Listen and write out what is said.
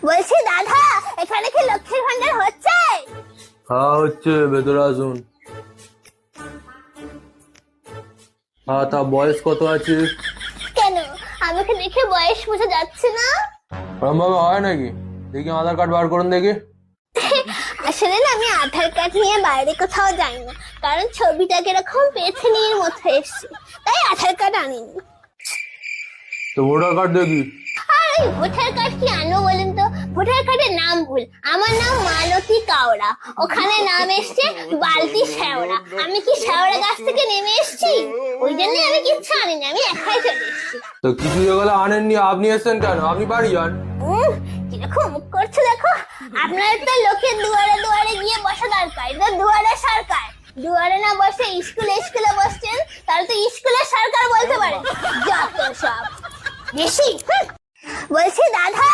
বলছি দাদা, এখানে কি লক্ষ্মীর ভান্ডার হচ্ছে? হ্যাঁ হচ্ছে, ভেতরে আসুন। হ্যাঁ, তা বয়স কত আছে? কেন, আমাকে দেখে বয়স বোঝা যাচ্ছে না? ওরম ভাবে হয় নাকি? দেখি আধার কার্ড বার করুন দেখি। আসলে না, আমি আধার কার্ড নিয়ে বাইরে কোথাও যাই না, কারণ ছবিটা কিরকম পেছনের মতো এসছে, তাই আধার কার্ড আনিনি। তো ভোটার কার্ড দেখি। আর ওই ভোটার কার্ড কি আনবো বলেন তো? ভোটার কার্ডের নাম ভুল। আমার নাম মালতী কাওড়া, ওখানে নাম এসছে বালতি শেওড়া। আমি কি শেওড়া গাছ থেকে নেমে এসছি? ওই জন্য আমি কিচ্ছু আনিনি, আমি একাই চলে এসছি। তো কিছু যেগুলো আনেননি, আপনি এসছেন কেন? আপনি বাড়ি যান। কিরকম মুখ করছে দেখো। আপনার তো লোকের দুয়ারে দুয়ারে গিয়ে বসা দরকার, এটা দুয়ারে সরকার। দুয়ারে না বসে স্কুলে স্কুলে বসছেন, তাহলে তো স্কুলের সরকার বলতে পারে। যত সব বেশি। বলছি দাদা,